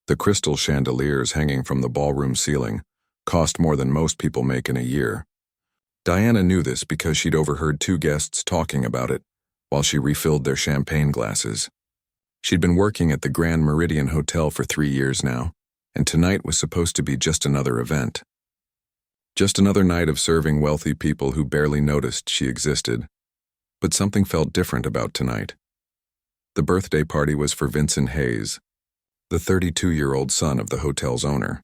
The crystal chandeliers hanging from the ballroom ceiling cost more than most people make in a year. Diana knew this because she'd overheard two guests talking about it while she refilled their champagne glasses. She'd been working at the Grand Meridian Hotel for 3 years now, and tonight was supposed to be just another event. Just another night of serving wealthy people who barely noticed she existed. But something felt different about tonight. The birthday party was for Vincent Hayes, the 32-year-old son of the hotel's owner.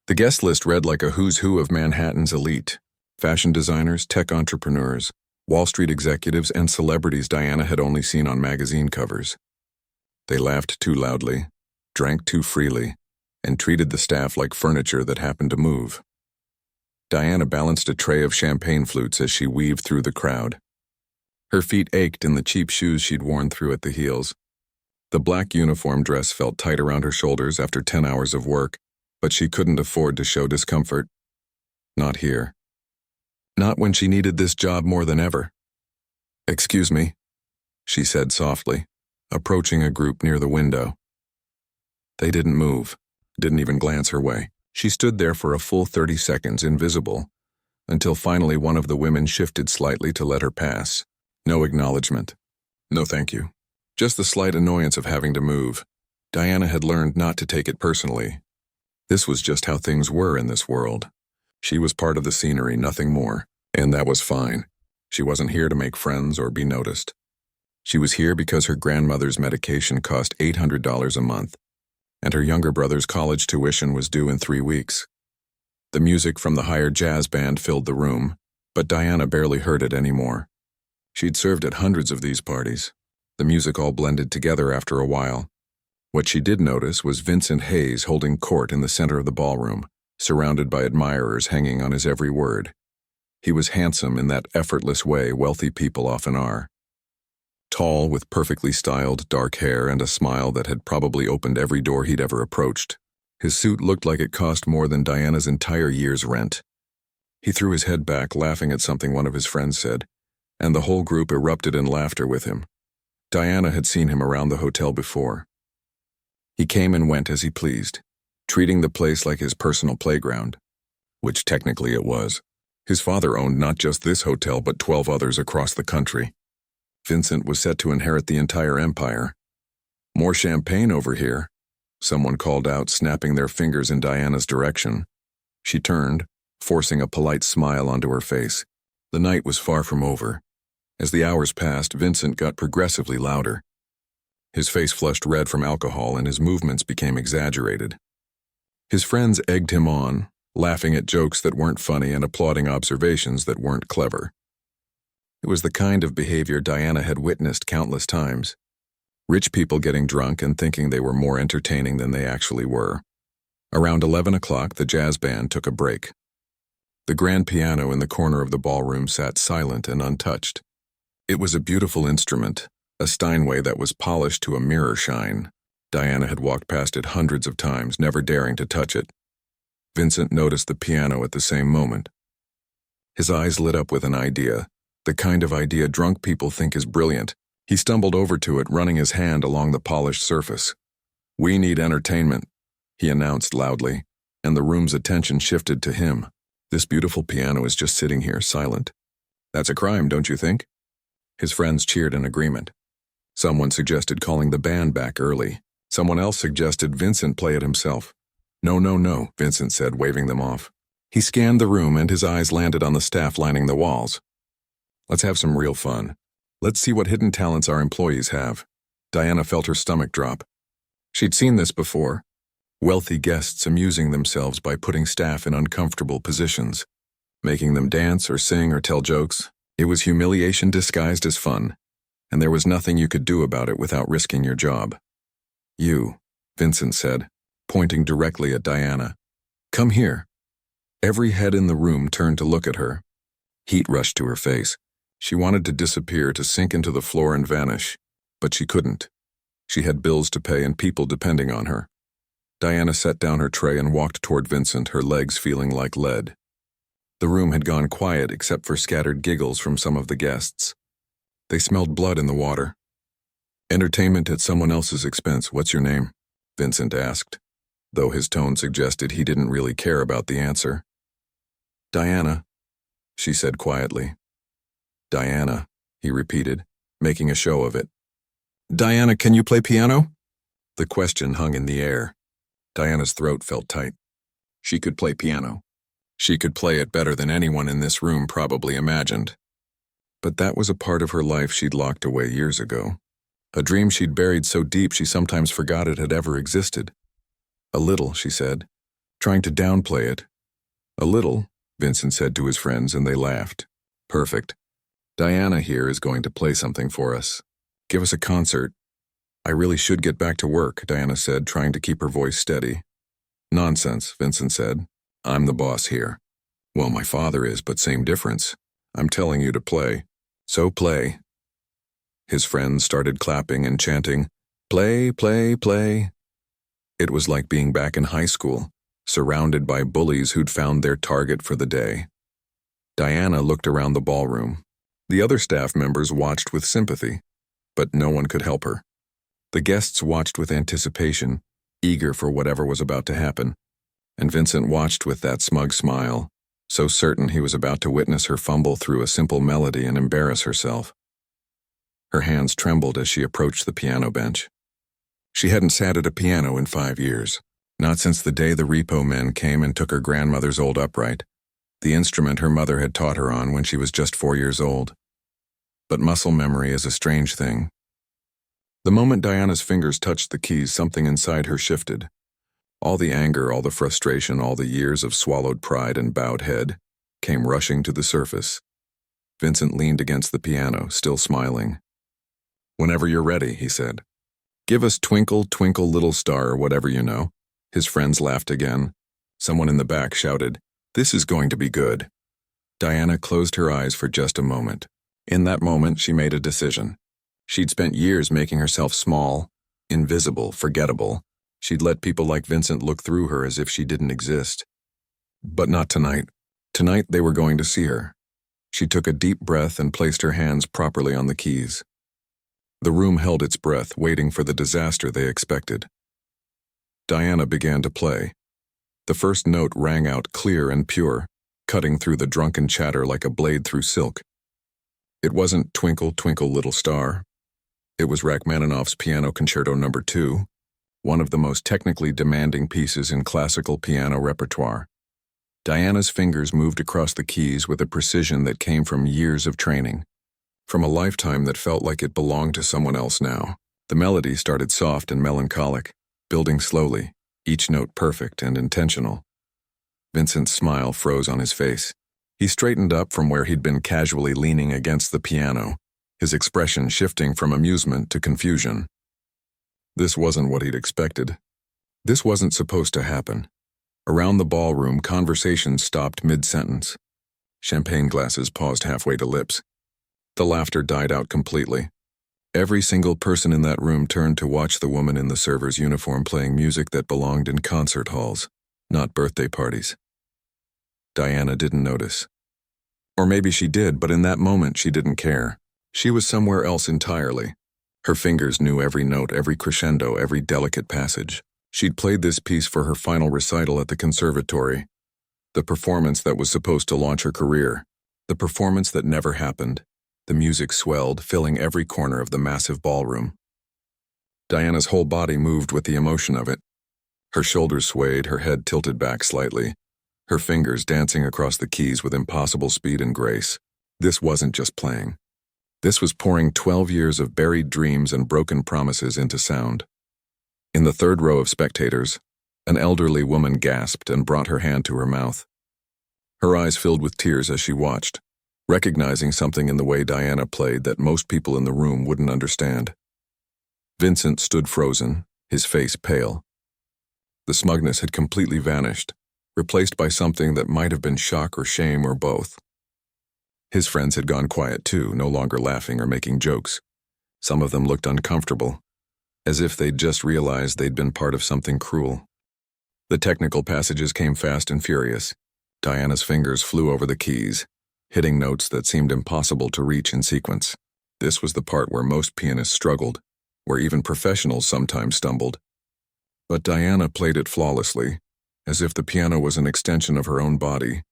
The guest list read like a who's who of Manhattan's elite: fashion designers, tech entrepreneurs, Wall Street executives, and celebrities Diana had only seen on magazine covers. They laughed too loudly, drank too freely, and treated the staff like furniture that happened to move. Diana balanced a tray of champagne flutes as she weaved through the crowd. Her feet ached in the cheap shoes she'd worn through at the heels. The black uniform dress felt tight around her shoulders after 10 hours of work, but she couldn't afford to show discomfort. Not here. Not when she needed this job more than ever. "Excuse me," she said softly, approaching a group near the window. They didn't move, didn't even glance her way. She stood there for a full 30 seconds, invisible, until finally one of the women shifted slightly to let her pass. No acknowledgement. No thank you. Just the slight annoyance of having to move. Diana had learned not to take it personally. This was just how things were in this world. She was part of the scenery, nothing more, and that was fine. She wasn't here to make friends or be noticed. She was here because her grandmother's medication cost $800 a month, and her younger brother's college tuition was due in 3 weeks. The music from the hired jazz band filled the room, but Diana barely heard it anymore. She'd served at hundreds of these parties. The music all blended together after a while. What she did notice was Vincent Hayes holding court in the center of the ballroom, surrounded by admirers hanging on his every word. He was handsome in that effortless way wealthy people often are. Tall, with perfectly styled dark hair and a smile that had probably opened every door he'd ever approached. His suit looked like it cost more than Diana's entire year's rent. He threw his head back, laughing at something one of his friends said, and the whole group erupted in laughter with him. Diana had seen him around the hotel before. He came and went as he pleased, treating the place like his personal playground, which technically it was. His father owned not just this hotel but 12 others across the country. Vincent was set to inherit the entire empire. "More champagne over here," someone called out, snapping their fingers in Diana's direction. She turned, forcing a polite smile onto her face. The night was far from over. As the hours passed, Vincent got progressively louder. His face flushed red from alcohol and his movements became exaggerated. His friends egged him on, laughing at jokes that weren't funny and applauding observations that weren't clever. It was the kind of behavior Diana had witnessed countless times. Rich people getting drunk and thinking they were more entertaining than they actually were. Around 11 o'clock, the jazz band took a break. The grand piano in the corner of the ballroom sat silent and untouched. It was a beautiful instrument, a Steinway that was polished to a mirror shine. Diana had walked past it hundreds of times, never daring to touch it. Vincent noticed the piano at the same moment. His eyes lit up with an idea, the kind of idea drunk people think is brilliant. He stumbled over to it, running his hand along the polished surface. "We need entertainment," he announced loudly, and the room's attention shifted to him. This beautiful piano is just sitting here, silent. "That's a crime, don't you think?" His friends cheered in agreement. Someone suggested calling the band back early. Someone else suggested Vincent play it himself. "No, no, no," Vincent said, waving them off. He scanned the room and his eyes landed on the staff lining the walls. "Let's have some real fun. Let's see what hidden talents our employees have." Diana felt her stomach drop. She'd seen this before. Wealthy guests amusing themselves by putting staff in uncomfortable positions, making them dance or sing or tell jokes. It was humiliation disguised as fun, and there was nothing you could do about it without risking your job. "You," Vincent said, pointing directly at Diana. "Come here." Every head in the room turned to look at her. Heat rushed to her face. She wanted to disappear, to sink into the floor and vanish, but she couldn't. She had bills to pay and people depending on her. Diana set down her tray and walked toward Vincent, her legs feeling like lead. The room had gone quiet except for scattered giggles from some of the guests. They smelled blood in the water. "Entertainment at someone else's expense. What's your name?" Vincent asked. though his tone suggested he didn't really care about the answer. "Diana," she said quietly. "Diana," he repeated, making a show of it. "Diana, can you play piano?" The question hung in the air. Diana's throat felt tight. She could play piano. She could play it better than anyone in this room probably imagined. But that was a part of her life she'd locked away years ago. A dream she'd buried so deep she sometimes forgot it had ever existed. "A little," she said, trying to downplay it. "A little," Vincent said to his friends, and they laughed. "Perfect. Diana here is going to play something for us. Give us a concert." "I really should get back to work," Diana said, trying to keep her voice steady. "Nonsense," Vincent said. "I'm the boss here." "Well, my father is, but same difference. I'm telling you to play. So play." His friends started clapping and chanting, "Play, play, play." It was like being back in high school, surrounded by bullies who'd found their target for the day. Diana looked around the ballroom. The other staff members watched with sympathy, but no one could help her. The guests watched with anticipation, eager for whatever was about to happen, and Vincent watched with that smug smile, so certain he was about to witness her fumble through a simple melody and embarrass herself. Her hands trembled as she approached the piano bench. She hadn't sat at a piano in 5 years, not since the day the repo men came and took her grandmother's old upright, the instrument her mother had taught her on when she was just 4 years old. But muscle memory is a strange thing. The moment Diana's fingers touched the keys, something inside her shifted. All the anger, all the frustration, all the years of swallowed pride and bowed head came rushing to the surface. Vincent leaned against the piano, still smiling. "Whenever you're ready," he said. "Give us Twinkle, Twinkle, Little Star," or whatever you know. His friends laughed again. Someone in the back shouted, "This is going to be good." Diana closed her eyes for just a moment. In that moment, she made a decision. She'd spent years making herself small, invisible, forgettable. She'd let people like Vincent look through her as if she didn't exist. But not tonight. Tonight they were going to see her. She took a deep breath and placed her hands properly on the keys. The room held its breath, waiting for the disaster they expected. Diana began to play. The first note rang out clear and pure, cutting through the drunken chatter like a blade through silk. It wasn't Twinkle, Twinkle, Little Star. It was Rachmaninoff's Piano Concerto No. 2, one of the most technically demanding pieces in classical piano repertoire. Diana's fingers moved across the keys with a precision that came from years of training, from a lifetime that felt like it belonged to someone else now. The melody started soft and melancholic, building slowly, each note perfect and intentional. Vincent's smile froze on his face. He straightened up from where he'd been casually leaning against the piano, his expression shifting from amusement to confusion. This wasn't what he'd expected. This wasn't supposed to happen. Around the ballroom, conversation stopped mid-sentence. Champagne glasses paused halfway to lips. The laughter died out completely. Every single person in that room turned to watch the woman in the server's uniform playing music that belonged in concert halls, not birthday parties. Diana didn't notice. Or maybe she did, but in that moment she didn't care. She was somewhere else entirely. Her fingers knew every note, every crescendo, every delicate passage. She'd played this piece for her final recital at the conservatory, the performance that was supposed to launch her career, the performance that never happened. The music swelled, filling every corner of the massive ballroom. Diana's whole body moved with the emotion of it. Her shoulders swayed, her head tilted back slightly, her fingers dancing across the keys with impossible speed and grace. This wasn't just playing. This was pouring 12 years of buried dreams and broken promises into sound. In the third row of spectators, an elderly woman gasped and brought her hand to her mouth. Her eyes filled with tears as she watched, recognizing something in the way Diana played that most people in the room wouldn't understand. Vincent stood frozen, his face pale. The smugness had completely vanished, replaced by something that might have been shock or shame or both. His friends had gone quiet too, no longer laughing or making jokes. Some of them looked uncomfortable, as if they'd just realized they'd been part of something cruel. The technical passages came fast and furious. Diana's fingers flew over the keys, hitting notes that seemed impossible to reach in sequence. This was the part where most pianists struggled, where even professionals sometimes stumbled. But Diana played it flawlessly, as if the piano was an extension of her own body,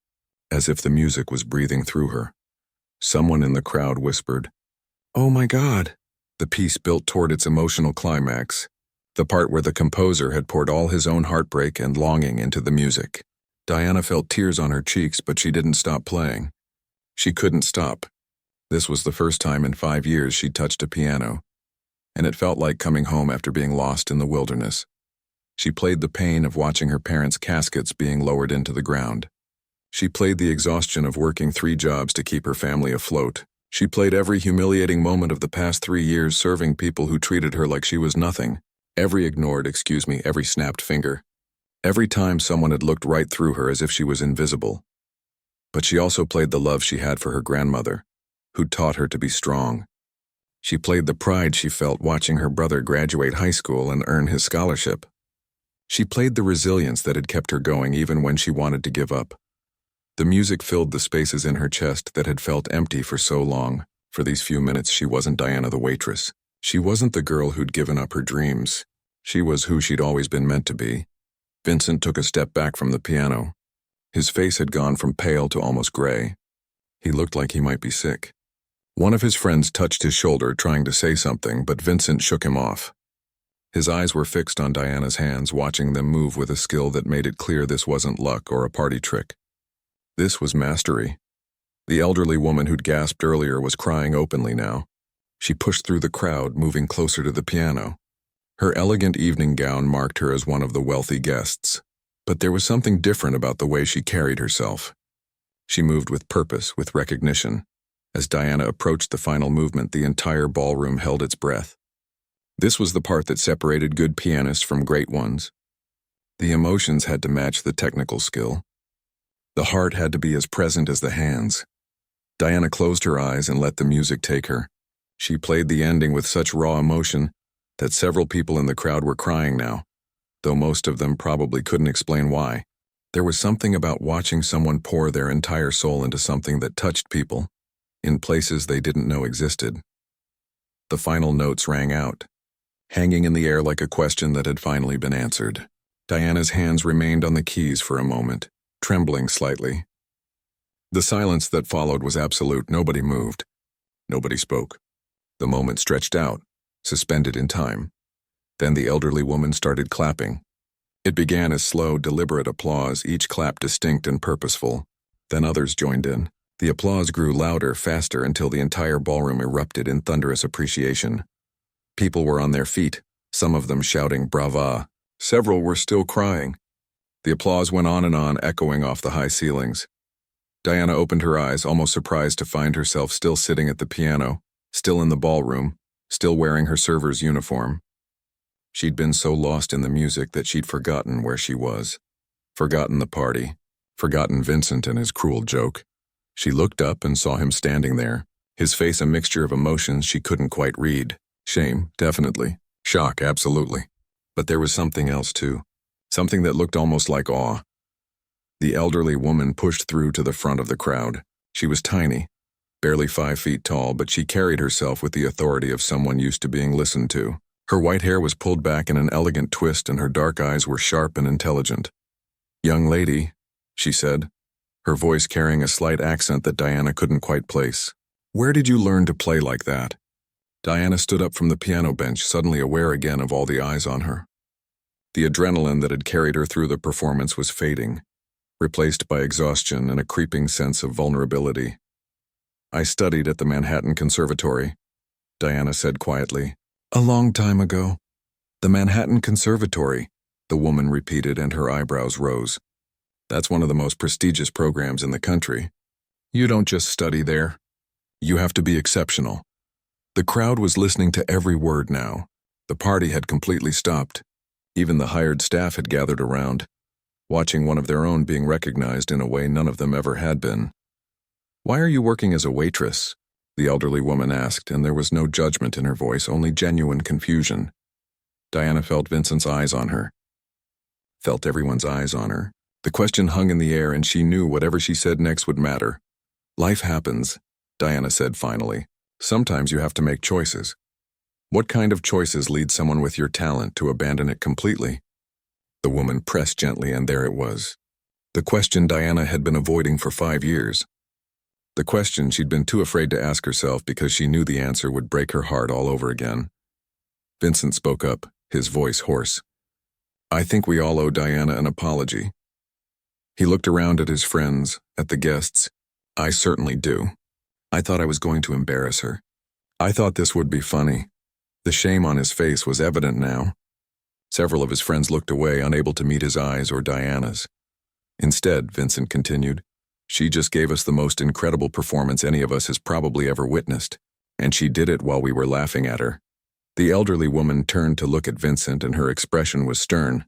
as if the music was breathing through her. Someone in the crowd whispered, "Oh my God!" The piece built toward its emotional climax, the part where the composer had poured all his own heartbreak and longing into the music. Diana felt tears on her cheeks, but she didn't stop playing. She couldn't stop. This was the first time in 5 years she'd touched a piano, and it felt like coming home after being lost in the wilderness. She played the pain of watching her parents' caskets being lowered into the ground. She played the exhaustion of working 3 jobs to keep her family afloat. She played every humiliating moment of the past 3 years serving people who treated her like she was nothing. Every ignored, every snapped finger. Every time someone had looked right through her as if she was invisible. But she also played the love she had for her grandmother, who'd taught her to be strong. She played the pride she felt watching her brother graduate high school and earn his scholarship. She played the resilience that had kept her going even when she wanted to give up. The music filled the spaces in her chest that had felt empty for so long. For these few minutes, she wasn't Diana the waitress. She wasn't the girl who'd given up her dreams. She was who she'd always been meant to be. Vincent took a step back from the piano. His face had gone from pale to almost gray. He looked like he might be sick. One of his friends touched his shoulder, trying to say something, but Vincent shook him off. His eyes were fixed on Diana's hands, watching them move with a skill that made it clear this wasn't luck or a party trick. This was mastery. The elderly woman who'd gasped earlier was crying openly now. She pushed through the crowd, moving closer to the piano. Her elegant evening gown marked her as one of the wealthy guests. But there was something different about the way she carried herself. She moved with purpose, with recognition. As Diana approached the final movement, the entire ballroom held its breath. This was the part that separated good pianists from great ones. The emotions had to match the technical skill. The heart had to be as present as the hands. Diana closed her eyes and let the music take her. She played the ending with such raw emotion that several people in the crowd were crying now, though most of them probably couldn't explain why. There was something about watching someone pour their entire soul into something that touched people, in places they didn't know existed. The final notes rang out, hanging in the air like a question that had finally been answered. Diana's hands remained on the keys for a moment, trembling slightly. The silence that followed was absolute. Nobody moved. Nobody spoke. The moment stretched out, suspended in time. Then the elderly woman started clapping. It began as slow, deliberate applause, each clap distinct and purposeful. Then others joined in. The applause grew louder, faster, until the entire ballroom erupted in thunderous appreciation. People were on their feet, some of them shouting "Brava." Several were still crying. The applause went on and on, echoing off the high ceilings. Diana opened her eyes, almost surprised to find herself still sitting at the piano, still in the ballroom, still wearing her server's uniform. She'd been so lost in the music that she'd forgotten where she was, forgotten the party, forgotten Vincent and his cruel joke. She looked up and saw him standing there, his face a mixture of emotions she couldn't quite read. Shame, definitely. Shock, absolutely. But there was something else too, something that looked almost like awe. The elderly woman pushed through to the front of the crowd. She was tiny, barely 5 feet tall, but she carried herself with the authority of someone used to being listened to. Her white hair was pulled back in an elegant twist and her dark eyes were sharp and intelligent. "Young lady," she said, her voice carrying a slight accent that Diana couldn't quite place. "Where did you learn to play like that?" Diana stood up from the piano bench, suddenly aware again of all the eyes on her. The adrenaline that had carried her through the performance was fading, replaced by exhaustion and a creeping sense of vulnerability. "I studied at the Manhattan Conservatory," Diana said quietly. "A long time ago." "The Manhattan Conservatory," the woman repeated, and her eyebrows rose. "That's one of the most prestigious programs in the country. You don't just study there. You have to be exceptional." The crowd was listening to every word now. The party had completely stopped. Even the hired staff had gathered around, watching one of their own being recognized in a way none of them ever had been. "Why are you working as a waitress?" the elderly woman asked, and there was no judgment in her voice, only genuine confusion. Diana felt Vincent's eyes on her. Felt everyone's eyes on her. The question hung in the air, and she knew whatever she said next would matter. "Life happens," Diana said finally. "Sometimes you have to make choices. What kind of choices lead someone with your talent to abandon it completely?" The woman pressed gently, and there it was. The question Diana had been avoiding for 5 years. The question she'd been too afraid to ask herself because she knew the answer would break her heart all over again. Vincent spoke up, his voice hoarse. "I think we all owe Diana an apology." He looked around at his friends, at the guests. "I certainly do. I thought I was going to embarrass her. I thought this would be funny." The shame on his face was evident now. Several of his friends looked away, unable to meet his eyes or Diana's. Instead, Vincent continued, "She just gave us the most incredible performance any of us has probably ever witnessed, and she did it while we were laughing at her." The elderly woman turned to look at Vincent, and her expression was stern.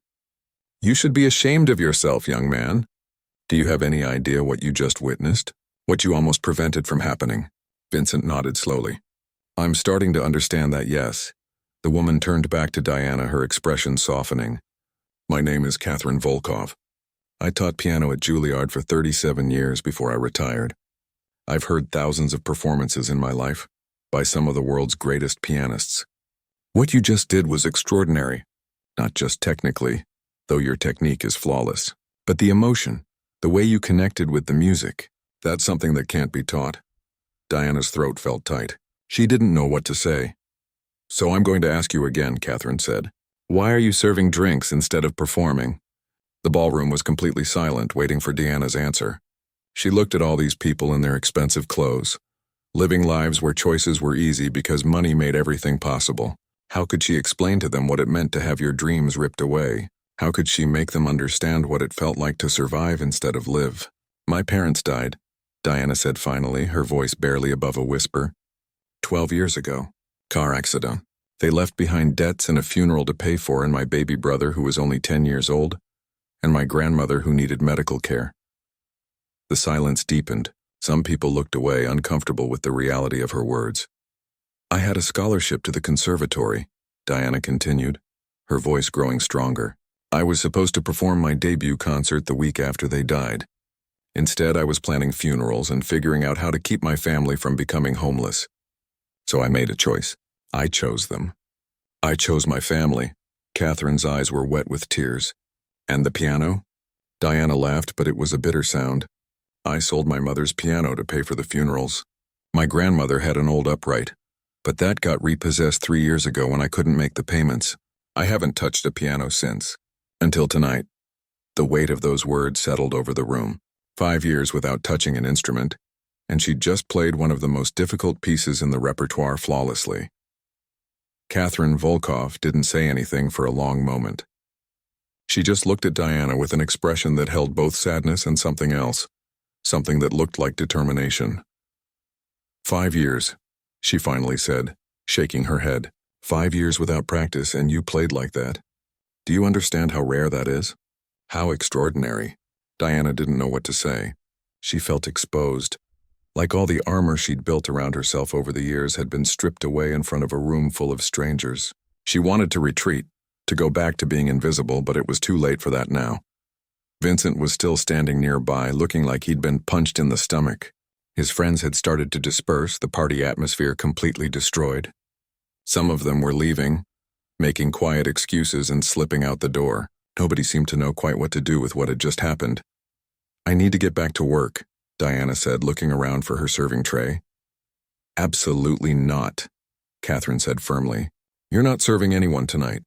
"You should be ashamed of yourself, young man. Do you have any idea what you just witnessed? What you almost prevented from happening?" Vincent nodded slowly. "I'm starting to understand that, yes." The woman turned back to Diana, her expression softening. "My name is Catherine Volkov. I taught piano at Juilliard for 37 years before I retired. I've heard thousands of performances in my life, by some of the world's greatest pianists. What you just did was extraordinary, not just technically, though your technique is flawless, but the emotion, the way you connected with the music, that's something that can't be taught." Diana's throat felt tight. She didn't know what to say. "So I'm going to ask you again," Catherine said. "Why are you serving drinks instead of performing?" The ballroom was completely silent, waiting for Diana's answer. She looked at all these people in their expensive clothes, living lives where choices were easy because money made everything possible. How could she explain to them what it meant to have your dreams ripped away? How could she make them understand what it felt like to survive instead of live? "My parents died," Diana said finally, her voice barely above a whisper. 12 years ago. Car accident. They left behind debts and a funeral to pay for, and my baby brother, who was only 10 years old, and my grandmother, who needed medical care. The silence deepened. Some people looked away, uncomfortable with the reality of her words. "I had a scholarship to the conservatory," Diana continued, her voice growing stronger. "I was supposed to perform my debut concert the week after they died. Instead, I was planning funerals and figuring out how to keep my family from becoming homeless. So I made a choice. I chose them. I chose my family." Catherine's eyes were wet with tears. "And the piano?" Diana laughed, but it was a bitter sound. "I sold my mother's piano to pay for the funerals. My grandmother had an old upright, but that got repossessed 3 years ago when I couldn't make the payments. I haven't touched a piano since. Until tonight." The weight of those words settled over the room. 5 years without touching an instrument, and she'd just played one of the most difficult pieces in the repertoire flawlessly. Catherine Volkov didn't say anything for a long moment. She just looked at Diana with an expression that held both sadness and something else, something that looked like determination. 5 years, she finally said, shaking her head. 5 years without practice, and you played like that. Do you understand how rare that is? How extraordinary." Diana didn't know what to say. She felt exposed, like all the armor she'd built around herself over the years had been stripped away in front of a room full of strangers. She wanted to retreat, to go back to being invisible, but it was too late for that now. Vincent was still standing nearby, looking like he'd been punched in the stomach. His friends had started to disperse, the party atmosphere completely destroyed. Some of them were leaving, making quiet excuses and slipping out the door. Nobody seemed to know quite what to do with what had just happened. "I need to get back to work," Diana said, looking around for her serving tray. "Absolutely not," Catherine said firmly. "You're not serving anyone tonight.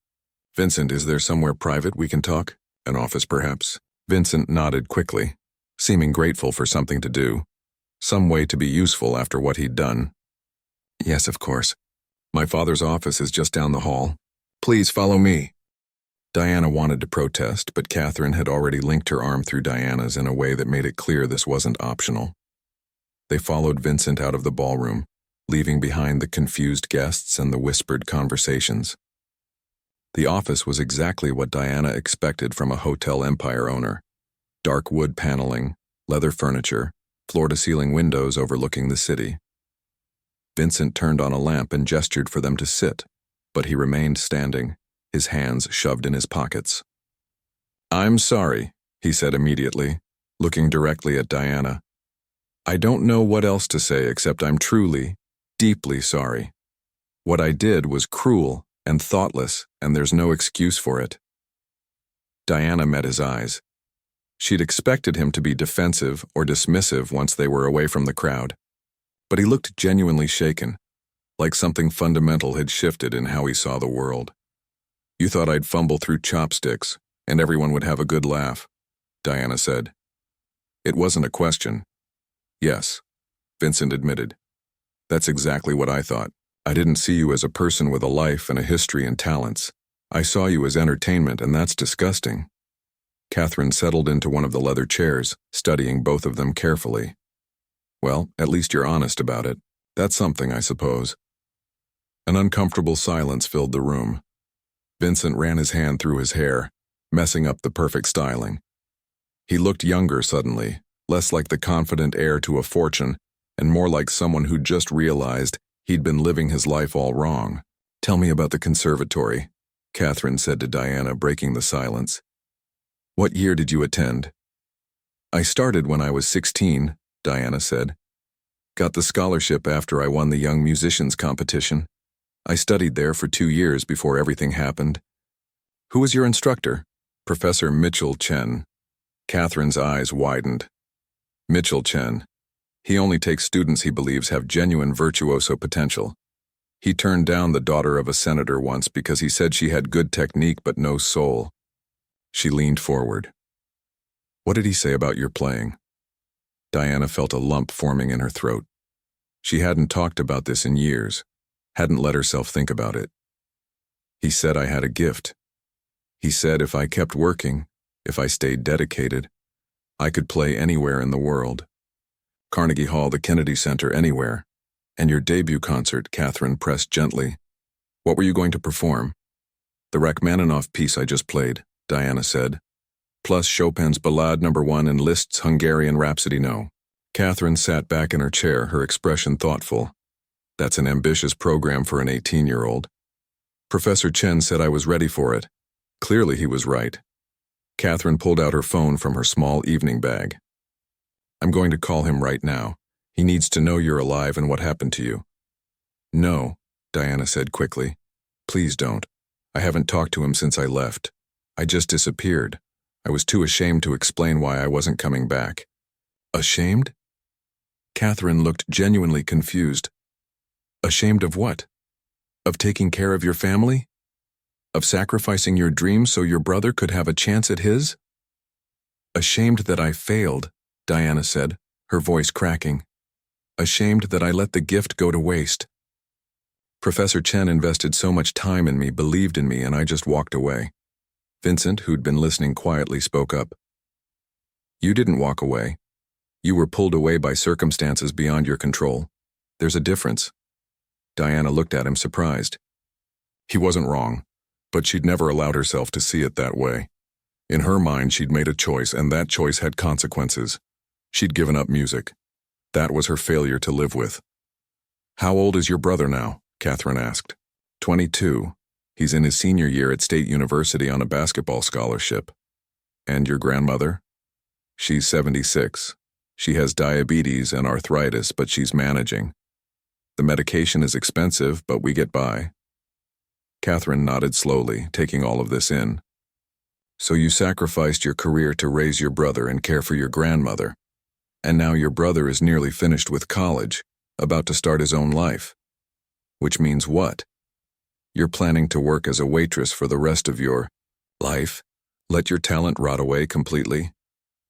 Vincent, is there somewhere private we can talk? An office, perhaps?" Vincent nodded quickly, seeming grateful for something to do, some way to be useful after what he'd done. "Yes, of course. My father's office is just down the hall. Please follow me." Diana wanted to protest, but Catherine had already linked her arm through Diana's in a way that made it clear this wasn't optional. They followed Vincent out of the ballroom, leaving behind the confused guests and the whispered conversations. The office was exactly what Diana expected from a hotel empire owner. Dark wood paneling, leather furniture, floor-to-ceiling windows overlooking the city. Vincent turned on a lamp and gestured for them to sit, but he remained standing, his hands shoved in his pockets. "I'm sorry," he said immediately, looking directly at Diana. "I don't know what else to say except I'm truly, deeply sorry. What I did was cruel and thoughtless, and there's no excuse for it." Diana met his eyes. She'd expected him to be defensive or dismissive once they were away from the crowd. But he looked genuinely shaken, like something fundamental had shifted in how he saw the world. "You thought I'd fumble through chopsticks, and everyone would have a good laugh," Diana said. It wasn't a question. "Yes," Vincent admitted. "That's exactly what I thought. I didn't see you as a person with a life and a history and talents. I saw you as entertainment, and that's disgusting." Catherine settled into one of the leather chairs, studying both of them carefully. "Well, at least you're honest about it. That's something, I suppose." An uncomfortable silence filled the room. Vincent ran his hand through his hair, messing up the perfect styling. He looked younger suddenly, less like the confident heir to a fortune, and more like someone who'd just realized he'd been living his life all wrong. "Tell me about the conservatory," Catherine said to Diana, breaking the silence. "What year did you attend?" "I started when I was 16, Diana said. "Got the scholarship after I won the Young Musicians competition. I studied there for 2 years before everything happened." "Who was your instructor?" "Professor Mitchell Chen." Catherine's eyes widened. "Mitchell Chen. He only takes students he believes have genuine virtuoso potential. He turned down the daughter of a senator once because he said she had good technique but no soul." She leaned forward. "What did he say about your playing?" Diana felt a lump forming in her throat. She hadn't talked about this in years, hadn't let herself think about it. "He said I had a gift. He said if I kept working, if I stayed dedicated, I could play anywhere in the world. Carnegie Hall, the Kennedy Center, anywhere. And your debut concert," Catherine pressed gently. "What were you going to perform?" "The Rachmaninoff piece I just played," Diana said. "Plus Chopin's Ballade No. 1 and Liszt's Hungarian Rhapsody No." Catherine sat back in her chair, her expression thoughtful. "That's an ambitious program for an 18-year-old. Professor Chen said I was ready for it. Clearly he was right." Catherine pulled out her phone from her small evening bag. "I'm going to call him right now. He needs to know you're alive and what happened to you." "No," Diana said quickly. "Please don't. I haven't talked to him since I left. I just disappeared. I was too ashamed to explain why I wasn't coming back." "Ashamed?" Catherine looked genuinely confused. "Ashamed of what? Of taking care of your family? Of sacrificing your dreams so your brother could have a chance at his?" "Ashamed that I failed," Diana said, her voice cracking. "Ashamed that I let the gift go to waste. Professor Chen invested so much time in me, believed in me, and I just walked away." Vincent, who'd been listening quietly, spoke up. "You didn't walk away. You were pulled away by circumstances beyond your control. There's a difference." Diana looked at him surprised. He wasn't wrong, but she'd never allowed herself to see it that way. In her mind, she'd made a choice, and that choice had consequences. She'd given up music. That was her failure to live with. "How old is your brother now?" Catherine asked. 22. He's in his senior year at State University on a basketball scholarship." "And your grandmother?" "She's 76. She has diabetes and arthritis, but she's managing. The medication is expensive, but we get by." Catherine nodded slowly, taking all of this in. "So you sacrificed your career to raise your brother and care for your grandmother. And now your brother is nearly finished with college, about to start his own life. Which means what? You're planning to work as a waitress for the rest of your life? Let your talent rot away completely?"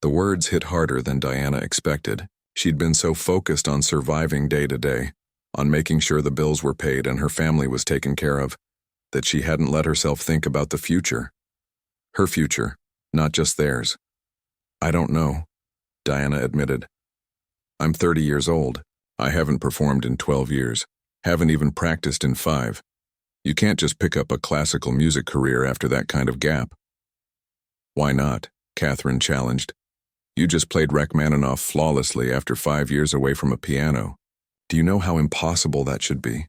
The words hit harder than Diana expected. She'd been so focused on surviving day to day, on making sure the bills were paid and her family was taken care of, that she hadn't let herself think about the future. Her future, not just theirs. "I don't know," Diana admitted. "I'm 30 years old. I haven't performed in 12 years. Haven't even practiced in 5. You can't just pick up a classical music career after that kind of gap." "Why not?" Catherine challenged. "You just played Rachmaninoff flawlessly after 5 years away from a piano. Do you know how impossible that should be?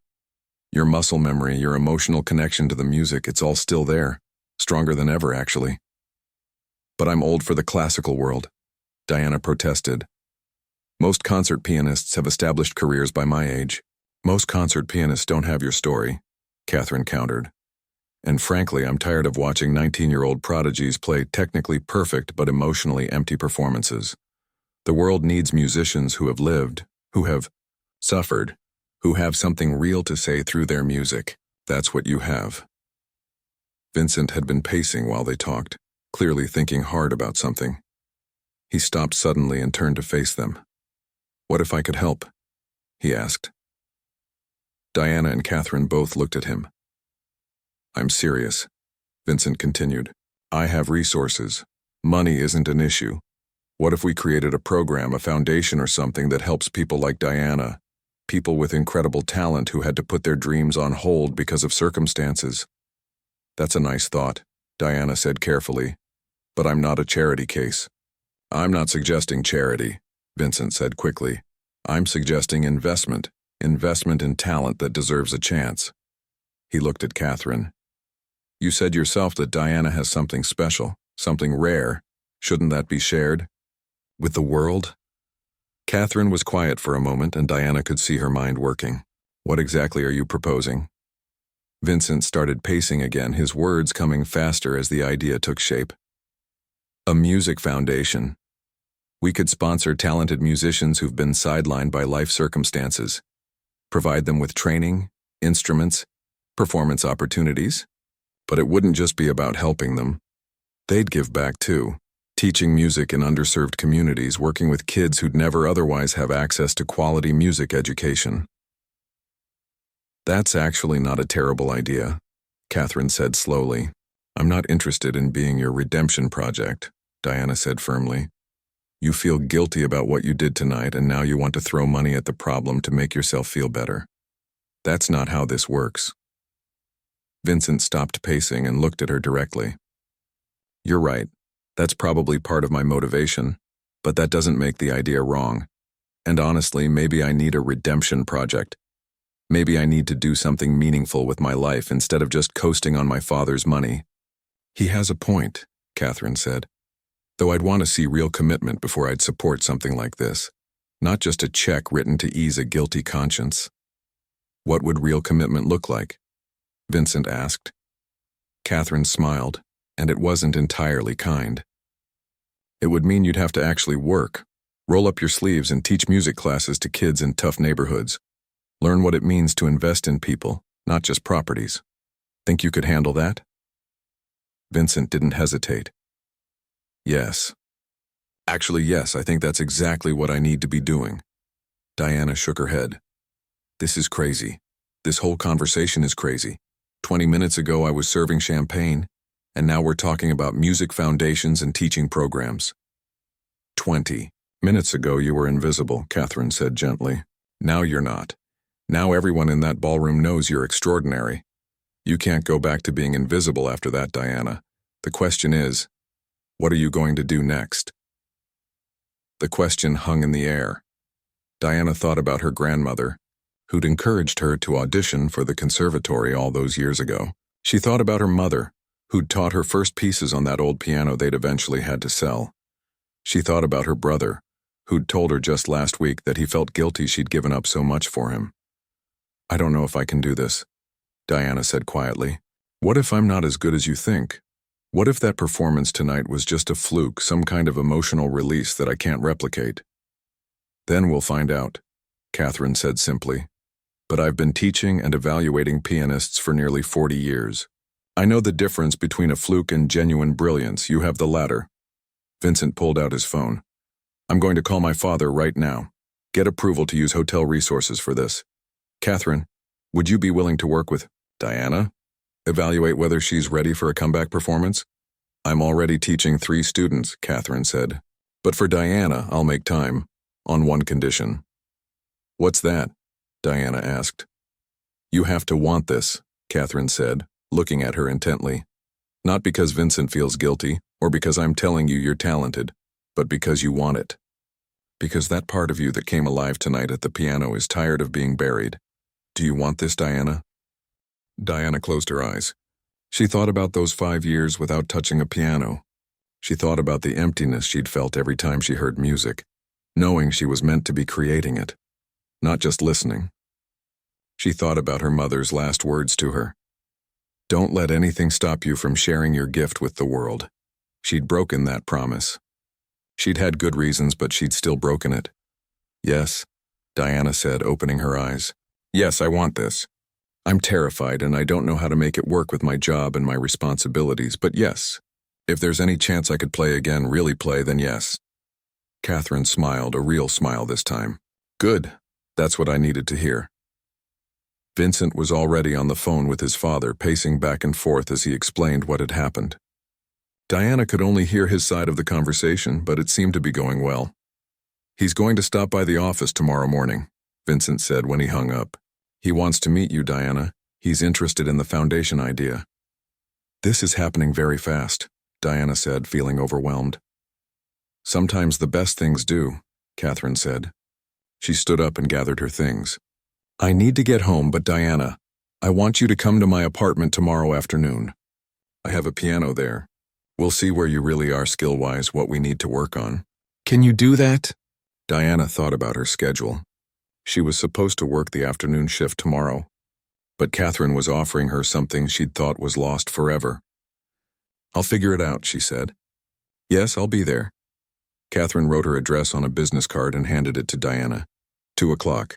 Your muscle memory, your emotional connection to the music, it's all still there. Stronger than ever, actually." "But I'm old for the classical world," Diana protested. "Most concert pianists have established careers by my age." "Most concert pianists don't have your story," Catherine countered. And frankly, I'm tired of watching 19-year-old prodigies play technically perfect but emotionally empty performances. The world needs musicians who have lived, who have suffered, who have something real to say through their music. That's what you have." Vincent had been pacing while they talked, clearly thinking hard about something. He stopped suddenly and turned to face them. "What if I could help?" he asked. Diana and Catherine both looked at him. "I'm serious," Vincent continued. "I have resources. Money isn't an issue. What if we created a program, a foundation or something that helps people like Diana, people with incredible talent who had to put their dreams on hold because of circumstances?" "That's a nice thought," Diana said carefully, "but I'm not a charity case." "I'm not suggesting charity," Vincent said quickly. "I'm suggesting investment in talent that deserves a chance." He looked at Catherine. "You said yourself that Diana has something special, something rare. Shouldn't that be shared? With the world?" Catherine was quiet for a moment, and Diana could see her mind working. "What exactly are you proposing?" Vincent started pacing again, his words coming faster as the idea took shape. "A music foundation. We could sponsor talented musicians who've been sidelined by life circumstances, provide them with training, instruments, performance opportunities. But it wouldn't just be about helping them. They'd give back too, teaching music in underserved communities, working with kids who'd never otherwise have access to quality music education." "That's actually not a terrible idea," Catherine said slowly. "I'm not interested in being your redemption project," Diana said firmly. "You feel guilty about what you did tonight, and now you want to throw money at the problem to make yourself feel better. That's not how this works." Vincent stopped pacing and looked at her directly. "You're right. That's probably part of my motivation, but that doesn't make the idea wrong. And honestly, maybe I need a redemption project. Maybe I need to do something meaningful with my life instead of just coasting on my father's money." "He has a point," Catherine said. "Though I'd want to see real commitment before I'd support something like this, not just a check written to ease a guilty conscience." "What would real commitment look like?" Vincent asked. Catherine smiled, and it wasn't entirely kind. "It would mean you'd have to actually work, roll up your sleeves and teach music classes to kids in tough neighborhoods. Learn what it means to invest in people, not just properties. Think you could handle that?" Vincent didn't hesitate. "Yes. Actually, yes, I think that's exactly what I need to be doing." Diana shook her head. "This is crazy. This whole conversation is crazy. 20 minutes ago I was serving champagne, and now we're talking about music foundations and teaching programs." 20 minutes ago you were invisible," Catherine said gently. "Now you're not. Now everyone in that ballroom knows you're extraordinary. You can't go back to being invisible after that, Diana. The question is, what are you going to do next?" The question hung in the air. Diana thought about her grandmother, who'd encouraged her to audition for the conservatory all those years ago. She thought about her mother, who'd taught her first pieces on that old piano they'd eventually had to sell. She thought about her brother, who'd told her just last week that he felt guilty she'd given up so much for him. "I don't know if I can do this," Diana said quietly. "What if I'm not as good as you think? What if that performance tonight was just a fluke, some kind of emotional release that I can't replicate?" "Then we'll find out," Catherine said simply. "But I've been teaching and evaluating pianists for nearly 40 years. I know the difference between a fluke and genuine brilliance. You have the latter." Vincent pulled out his phone. "I'm going to call my father right now. Get approval to use hotel resources for this. Catherine, would you be willing to work with Diana? Evaluate whether she's ready for a comeback performance?" "I'm already teaching 3 students," Catherine said. "But for Diana, I'll make time, on one condition." "What's that?" Diana asked. "You have to want this," Catherine said, looking at her intently. "Not because Vincent feels guilty, or because I'm telling you you're talented, but because you want it. Because that part of you that came alive tonight at the piano is tired of being buried. Do you want this, Diana?" Diana closed her eyes. She thought about those 5 years without touching a piano. She thought about the emptiness she'd felt every time she heard music, knowing she was meant to be creating it, not just listening. She thought about her mother's last words to her. Don't let anything stop you from sharing your gift with the world. She'd broken that promise. She'd had good reasons, but she'd still broken it. Yes, Diana said, opening her eyes. Yes, I want this. I'm terrified and I don't know how to make it work with my job and my responsibilities, but yes, if there's any chance I could play again, really play, then yes. Catherine smiled, a real smile this time. Good, that's what I needed to hear. Vincent was already on the phone with his father, pacing back and forth as he explained what had happened. Diana could only hear his side of the conversation, but it seemed to be going well. He's going to stop by the office tomorrow morning, Vincent said when he hung up. He wants to meet you, Diana. He's interested in the foundation idea. This is happening very fast, Diana said, feeling overwhelmed. Sometimes the best things do, Catherine said. She stood up and gathered her things. I need to get home, but Diana, I want you to come to my apartment tomorrow afternoon. I have a piano there. We'll see where you really are skill-wise, what we need to work on. Can you do that? Diana thought about her schedule. She was supposed to work the afternoon shift tomorrow, but Catherine was offering her something she'd thought was lost forever. I'll figure it out, she said. Yes, I'll be there. Catherine wrote her address on a business card and handed it to Diana. 2:00.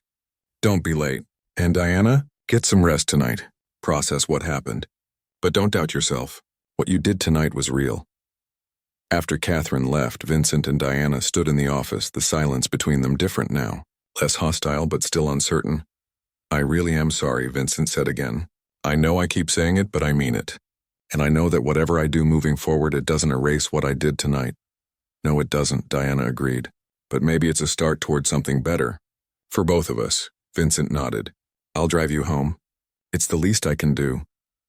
Don't be late. And Diana, get some rest tonight. Process what happened. But don't doubt yourself. What you did tonight was real. After Catherine left, Vincent and Diana stood in the office, the silence between them different now. Less hostile, but still uncertain. I really am sorry, Vincent said again. I know I keep saying it, but I mean it. And I know that whatever I do moving forward, it doesn't erase what I did tonight. No, it doesn't, Diana agreed. But maybe it's a start toward something better. For both of us, Vincent nodded. I'll drive you home. It's the least I can do.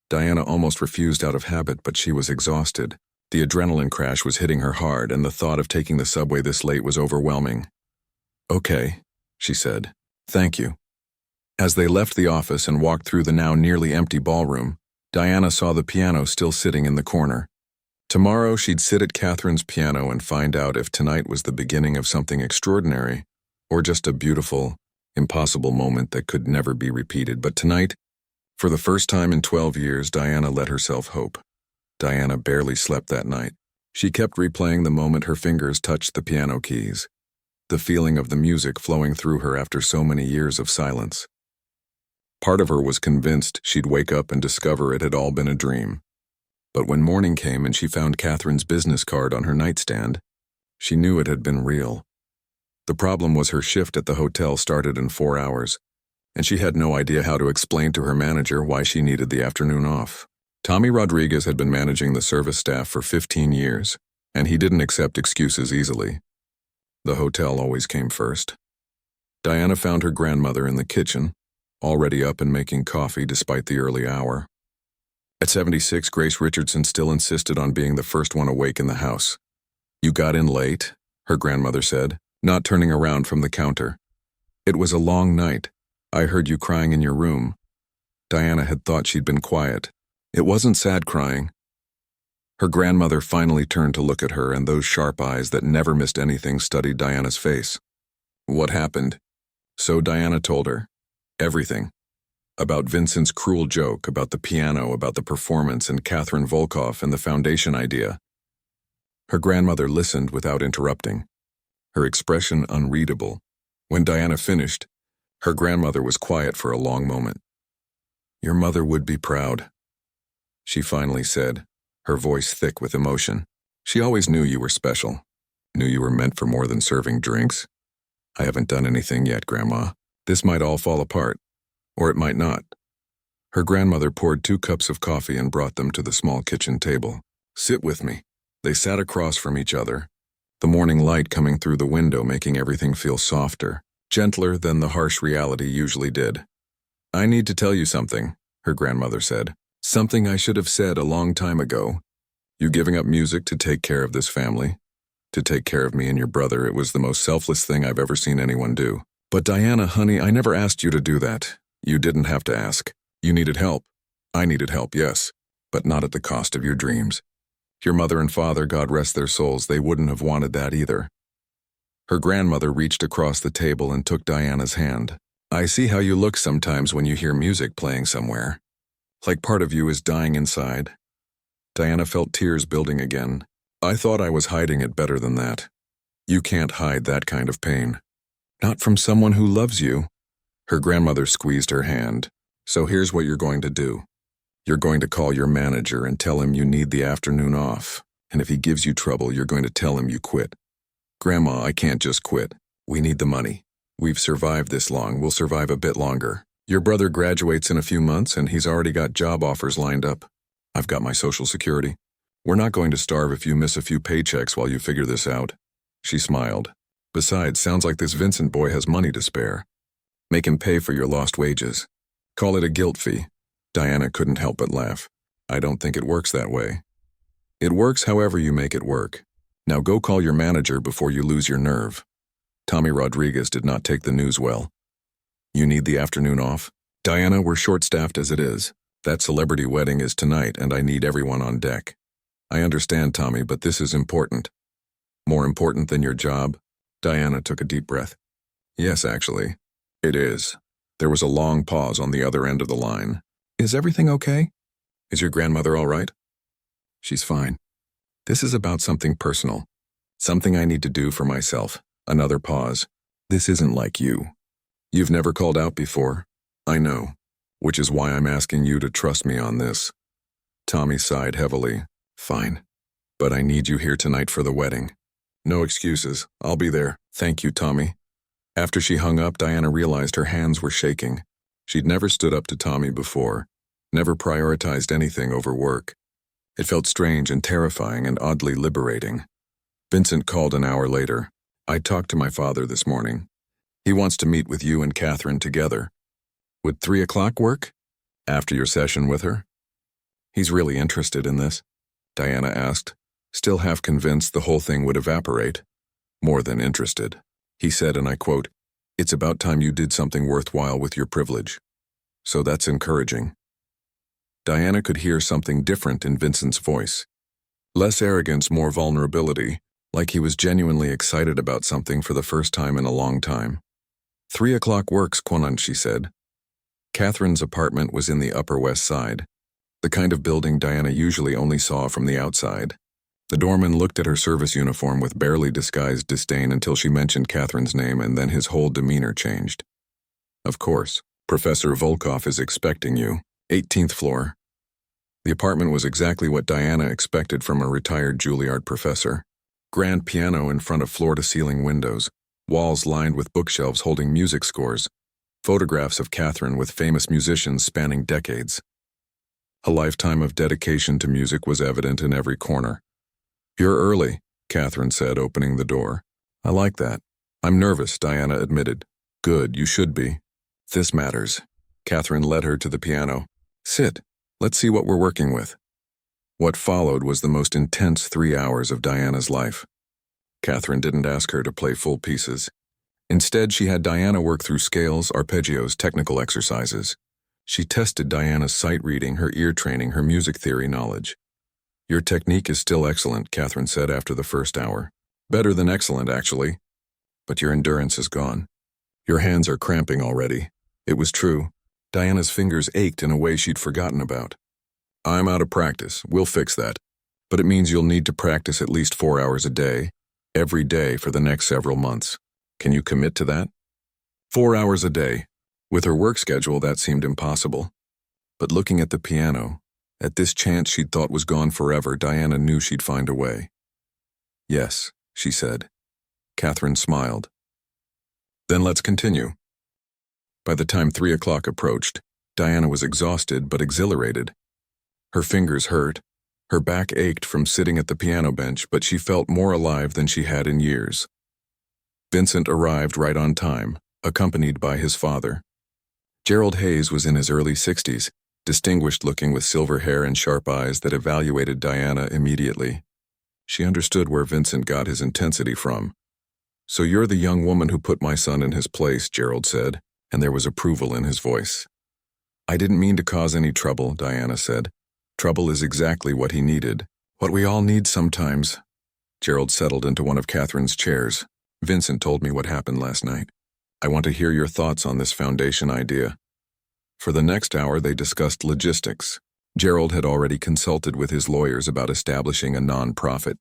Diana almost refused out of habit, but she was exhausted. The adrenaline crash was hitting her hard, and the thought of taking the subway this late was overwhelming. Okay, she said. Thank you. As they left the office and walked through the now nearly empty ballroom, Diana saw the piano still sitting in the corner. Tomorrow she'd sit at Catherine's piano and find out if tonight was the beginning of something extraordinary, or just a beautiful, impossible moment that could never be repeated. But tonight, for the first time in 12 years, Diana let herself hope. Diana barely slept that night. She kept replaying the moment her fingers touched the piano keys, the feeling of the music flowing through her after so many years of silence. Part of her was convinced she'd wake up and discover it had all been a dream. But when morning came and she found Catherine's business card on her nightstand, she knew it had been real. The problem was her shift at the hotel started in 4 hours, and she had no idea how to explain to her manager why she needed the afternoon off. Tommy Rodriguez had been managing the service staff for 15 years, and he didn't accept excuses easily. The hotel always came first. Diana found her grandmother in the kitchen, already up and making coffee despite the early hour. At 76, Grace Richardson still insisted on being the first one awake in the house. You got in late, her grandmother said, not turning around from the counter. It was a long night. I heard you crying in your room. Diana had thought she'd been quiet. It wasn't sad crying. Her grandmother finally turned to look at her, and those sharp eyes that never missed anything studied Diana's face. What happened? So Diana told her. Everything. About Vincent's cruel joke, about the piano, about the performance, and Catherine Volkoff and the foundation idea. Her grandmother listened without interrupting, her expression unreadable. When Diana finished, her grandmother was quiet for a long moment. Your mother would be proud, she finally said, her voice thick with emotion. She always knew you were special, knew you were meant for more than serving drinks. I haven't done anything yet, Grandma. This might all fall apart. Or it might not. Her grandmother poured 2 cups of coffee and brought them to the small kitchen table. Sit with me. They sat across from each other, the morning light coming through the window making everything feel softer, gentler than the harsh reality usually did. I need to tell you something, her grandmother said. Something I should have said a long time ago. You giving up music to take care of this family, to take care of me and your brother, it was the most selfless thing I've ever seen anyone do. But Diana, honey, I never asked you to do that. You didn't have to ask. You needed help. I needed help, yes, but not at the cost of your dreams. Your mother and father, God rest their souls, they wouldn't have wanted that either. Her grandmother reached across the table and took Diana's hand. I see how you look sometimes when you hear music playing somewhere. Like part of you is dying inside. Diana felt tears building again. I thought I was hiding it better than that. You can't hide that kind of pain. Not from someone who loves you. Her grandmother squeezed her hand. So here's what you're going to do. You're going to call your manager and tell him you need the afternoon off. And if he gives you trouble, you're going to tell him you quit. Grandma, I can't just quit. We need the money. We've survived this long. We'll survive a bit longer. Your brother graduates in a few months and he's already got job offers lined up. I've got my Social Security. We're not going to starve if you miss a few paychecks while you figure this out. She smiled. Besides, sounds like this Vincent boy has money to spare. Make him pay for your lost wages. Call it a guilt fee. Diana couldn't help but laugh. I don't think it works that way. It works however you make it work. Now go call your manager before you lose your nerve. Tommy Rodriguez did not take the news well. You need the afternoon off? Diana, we're short-staffed as it is. That celebrity wedding is tonight and I need everyone on deck. I understand, Tommy, but this is important. More important than your job? Diana took a deep breath. Yes, actually. It is. There was a long pause on the other end of the line. Is everything okay? Is your grandmother all right? She's fine. This is about something personal. Something I need to do for myself. Another pause. This isn't like you. You've never called out before. I know. Which is why I'm asking you to trust me on this. Tommy sighed heavily. Fine. But I need you here tonight for the wedding. No excuses. I'll be there. Thank you, Tommy. After she hung up, Diana realized her hands were shaking. She'd never stood up to Tommy before. Never prioritized anything over work. It felt strange and terrifying and oddly liberating. Vincent called an hour later. I talked to my father this morning. He wants to meet with you and Catherine together. Would 3 o'clock work? After your session with her? He's really interested in this, Diana asked, still half convinced the whole thing would evaporate. More than interested. He said, and I quote, "It's about time you did something worthwhile with your privilege." So that's encouraging. Diana could hear something different in Vincent's voice. Less arrogance, more vulnerability, like he was genuinely excited about something for the first time in a long time. 3 o'clock works, Quonan, she said. Catherine's apartment was in the Upper West Side, the kind of building Diana usually only saw from the outside. The doorman looked at her service uniform with barely disguised disdain until she mentioned Catherine's name, and then his whole demeanor changed. Of course, Professor Volkov is expecting you. 18th floor. The apartment was exactly what Diana expected from a retired Juilliard professor. Grand piano in front of floor-to-ceiling windows, walls lined with bookshelves holding music scores, photographs of Catherine with famous musicians spanning decades. A lifetime of dedication to music was evident in every corner. You're early, Catherine said, opening the door. I like that. I'm nervous, Diana admitted. Good, you should be. This matters. Catherine led her to the piano. Sit. Let's see what we're working with. What followed was the most intense 3 hours of Diana's life. Catherine didn't ask her to play full pieces. Instead, she had Diana work through scales, arpeggios, technical exercises. She tested Diana's sight reading, her ear training, her music theory knowledge. Your technique is still excellent, Catherine said after the first hour. Better than excellent, actually. But your endurance is gone. Your hands are cramping already. It was true. Diana's fingers ached in a way she'd forgotten about. I'm out of practice. We'll fix that. But it means you'll need to practice at least 4 hours a day, every day for the next several months. Can you commit to that? 4 hours a day. With her work schedule, that seemed impossible. But looking at the piano, at this chance she'd thought was gone forever, Diana knew she'd find a way. Yes, she said. Catherine smiled. Then let's continue. By the time 3 o'clock approached, Diana was exhausted but exhilarated. Her fingers hurt, her back ached from sitting at the piano bench, but she felt more alive than she had in years. Vincent arrived right on time, accompanied by his father. Gerald Hayes was in his early 60s, distinguished-looking with silver hair and sharp eyes that evaluated Diana immediately. She understood where Vincent got his intensity from. So you're the young woman who put my son in his place, Gerald said, and there was approval in his voice. I didn't mean to cause any trouble, Diana said. Trouble is exactly what he needed. What we all need sometimes. Gerald settled into one of Catherine's chairs. Vincent told me what happened last night. I want to hear your thoughts on this foundation idea. For the next hour, they discussed logistics. Gerald had already consulted with his lawyers about establishing a non-profit.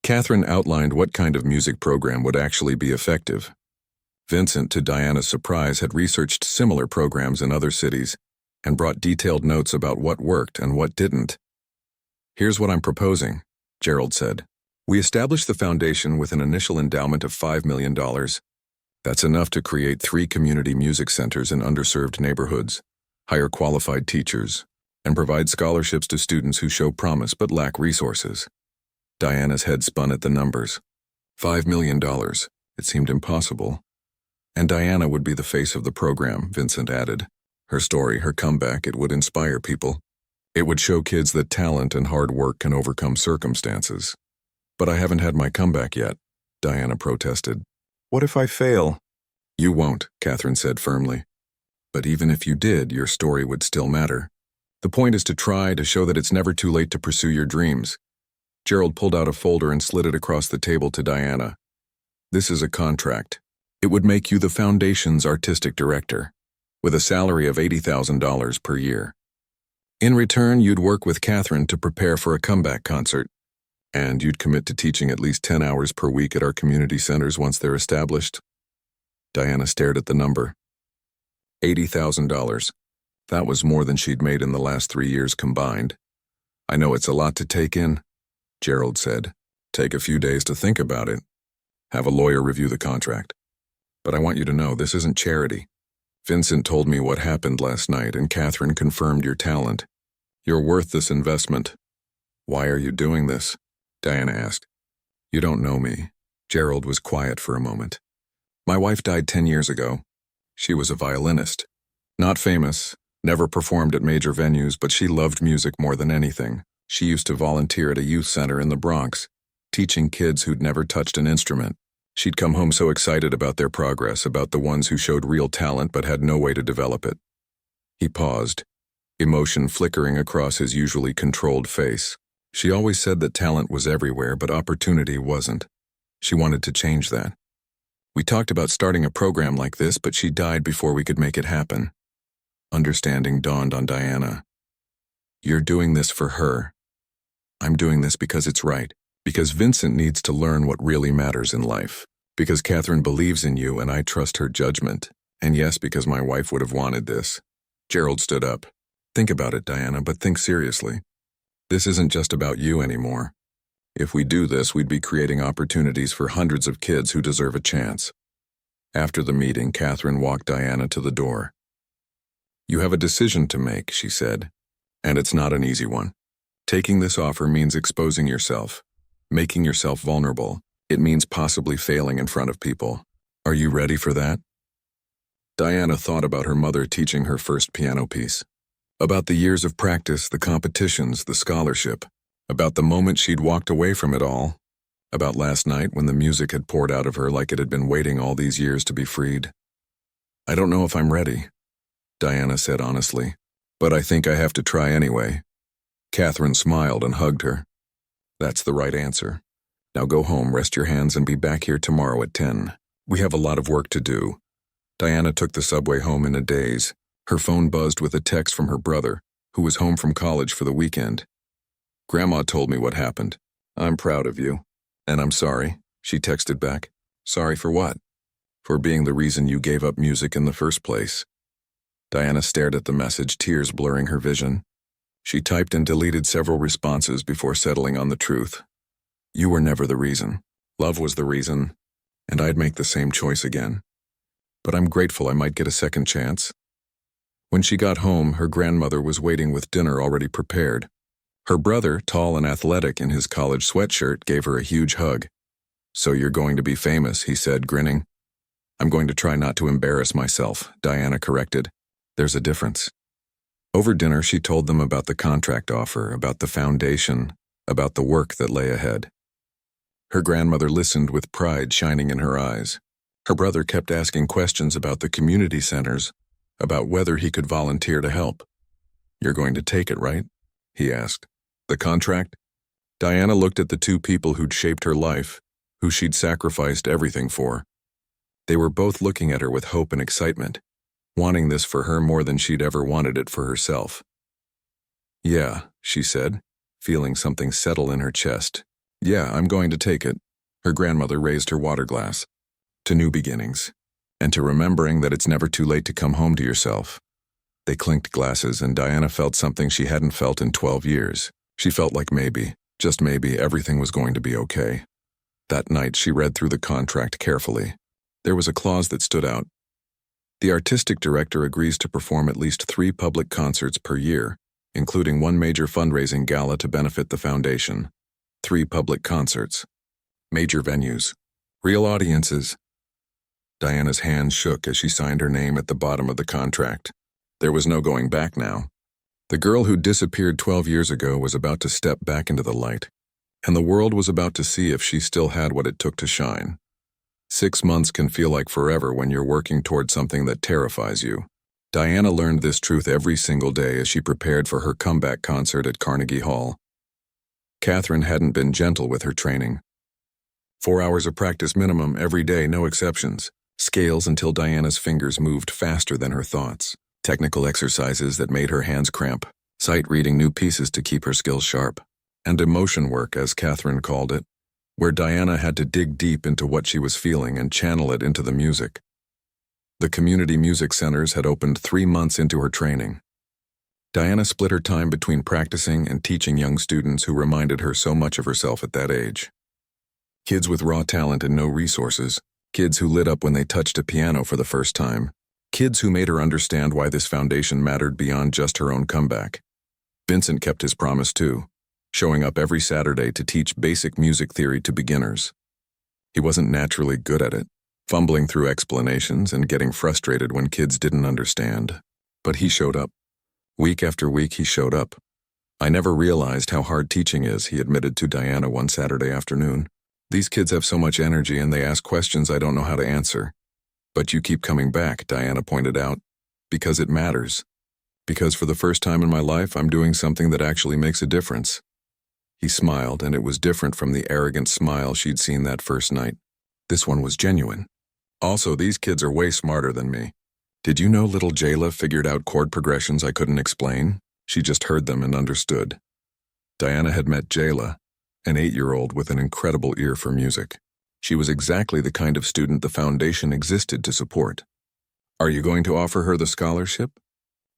Catherine outlined what kind of music program would actually be effective. Vincent, to Diana's surprise, had researched similar programs in other cities and brought detailed notes about what worked and what didn't. "Here's what I'm proposing," Gerald said. "We establish the foundation with an initial endowment of $5 million. That's enough to create 3 community music centers in underserved neighborhoods, hire qualified teachers, and provide scholarships to students who show promise but lack resources." Diana's head spun at the numbers. $5 million. It seemed impossible. "And Diana would be the face of the program," Vincent added. "Her story, her comeback, it would inspire people. It would show kids that talent and hard work can overcome circumstances." "But I haven't had my comeback yet," Diana protested. "What if I fail?" "You won't," Catherine said firmly. "But even if you did, your story would still matter. The point is to try to show that it's never too late to pursue your dreams." Gerald pulled out a folder and slid it across the table to Diana. "This is a contract. It would make you the foundation's artistic director, with a salary of $80,000 per year. In return, you'd work with Catherine to prepare for a comeback concert, and you'd commit to teaching at least 10 hours per week at our community centers once they're established." Diana stared at the number. $80,000. That was more than she'd made in the last 3 years combined. "I know it's a lot to take in," Gerald said. "Take a few days to think about it. Have a lawyer review the contract. But I want you to know this isn't charity. Vincent told me what happened last night, and Catherine confirmed your talent. You're worth this investment." "Why are you doing this?" Diana asked. "You don't know me." Gerald was quiet for a moment. "My wife died 10 years ago. She was a violinist. Not famous, never performed at major venues, but she loved music more than anything. She used to volunteer at a youth center in the Bronx, teaching kids who'd never touched an instrument. She'd come home so excited about their progress, about the ones who showed real talent but had no way to develop it." He paused, emotion flickering across his usually controlled face. "She always said that talent was everywhere, but opportunity wasn't. She wanted to change that. We talked about starting a program like this, but she died before we could make it happen." Understanding dawned on Diana. "You're doing this for her. I'm doing this because it's right. Because Vincent needs to learn what really matters in life. Because Catherine believes in you and I trust her judgment. And yes, because my wife would have wanted this." Gerald stood up. "Think about it, Diana, but think seriously. This isn't just about you anymore. If we do this, we'd be creating opportunities for hundreds of kids who deserve a chance." After the meeting, Catherine walked Diana to the door. "You have a decision to make," she said, "and it's not an easy one. Taking this offer means exposing yourself, making yourself vulnerable. It means possibly failing in front of people. Are you ready for that?" Diana thought about her mother teaching her first piano piece, about the years of practice, the competitions, the scholarship, about the moment she'd walked away from it all, about last night when the music had poured out of her like it had been waiting all these years to be freed. "I don't know if I'm ready," Diana said honestly, "but I think I have to try anyway." Catherine smiled and hugged her. "That's the right answer. Now go home, rest your hands, and be back here tomorrow at 10. We have a lot of work to do." Diana took the subway home in a daze. Her phone buzzed with a text from her brother, who was home from college for the weekend. "Grandma told me what happened. I'm proud of you. And I'm sorry," she texted back. "Sorry for what?" "For being the reason you gave up music in the first place." Diana stared at the message, tears blurring her vision. She typed and deleted several responses before settling on the truth. "You were never the reason. Love was the reason, and I'd make the same choice again. But I'm grateful I might get a second chance." When she got home, her grandmother was waiting with dinner already prepared. Her brother, tall and athletic in his college sweatshirt, gave her a huge hug. "So you're going to be famous," he said, grinning. "I'm going to try not to embarrass myself," Diana corrected. "There's a difference." Over dinner, she told them about the contract offer, about the foundation, about the work that lay ahead. Her grandmother listened with pride shining in her eyes. Her brother kept asking questions about the community centers, about whether he could volunteer to help. "You're going to take it, right?" he asked. "The contract?" Diana looked at the two people who'd shaped her life, who she'd sacrificed everything for. They were both looking at her with hope and excitement. wanting this for her more than she'd ever wanted it for herself. "Yeah," she said, feeling something settle in her chest. "Yeah, I'm going to take it." Her grandmother raised her water glass. "To new beginnings, and to remembering that it's never too late to come home to yourself." They clinked glasses, and Diana felt something she hadn't felt in 12 years. She felt like maybe, just maybe, everything was going to be okay. That night, she read through the contract carefully. There was a clause that stood out. The artistic director agrees to perform at least 3 public concerts per year, including 1 major fundraising gala to benefit the foundation. 3 public concerts. Major venues. Real audiences. Diana's hands shook as she signed her name at the bottom of the contract. There was no going back now. The girl who disappeared 12 years ago was about to step back into the light, and the world was about to see if she still had what it took to shine. 6 months can feel like forever when you're working toward something that terrifies you. Diana learned this truth every single day as she prepared for her comeback concert at Carnegie Hall. Catherine hadn't been gentle with her training. 4 hours of practice minimum every day, no exceptions. Scales until Diana's fingers moved faster than her thoughts. Technical exercises that made her hands cramp. Sight reading new pieces to keep her skills sharp. And emotion work, as Catherine called it, where Diana had to dig deep into what she was feeling and channel it into the music. The community music centers had opened 3 months into her training. Diana split her time between practicing and teaching young students who reminded her so much of herself at that age. Kids with raw talent and no resources. Kids who lit up when they touched a piano for the first time. Kids who made her understand why this foundation mattered beyond just her own comeback. Vincent kept his promise too, showing up every Saturday to teach basic music theory to beginners. He wasn't naturally good at it, fumbling through explanations and getting frustrated when kids didn't understand. But he showed up. Week after week he showed up. "I never realized how hard teaching is," he admitted to Diana one Saturday afternoon. "These kids have so much energy and they ask questions I don't know how to answer." "But you keep coming back," Diana pointed out. "Because it matters. Because for the first time in my life, I'm doing something that actually makes a difference." He smiled, and it was different from the arrogant smile she'd seen that first night. This one was genuine. "Also, these kids are way smarter than me. Did you know little Jayla figured out chord progressions I couldn't explain? She just heard them and understood." Diana had met Jayla, an 8-year-old with an incredible ear for music. She was exactly the kind of student the foundation existed to support. "Are you going to offer her the scholarship?"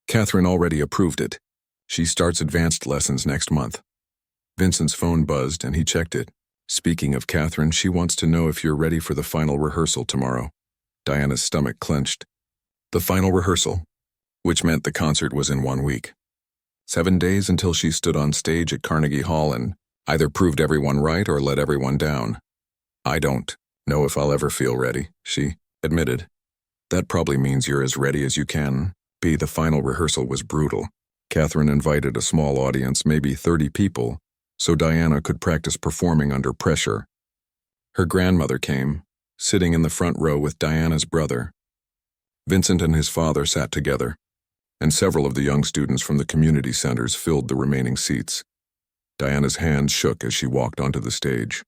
Catherine already approved it. "She starts advanced lessons next month." Vincent's phone buzzed and he checked it. "Speaking of Catherine, she wants to know if you're ready for the final rehearsal tomorrow." Diana's stomach clenched. The final rehearsal, which meant the concert was in 1 week. 7 days until she stood on stage at Carnegie Hall and either proved everyone right or let everyone down. "I don't know if I'll ever feel ready," she admitted. "That probably means you're as ready as you can be." The final rehearsal was brutal. Catherine invited a small audience, maybe 30 people, so Diana could practice performing under pressure. Her grandmother came, sitting in the front row with Diana's brother. Vincent and his father sat together, and several of the young students from the community centers filled the remaining seats. Diana's hands shook as she walked onto the stage.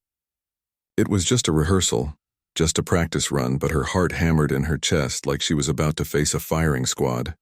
It was just a rehearsal, just a practice run, but her heart hammered in her chest like she was about to face a firing squad.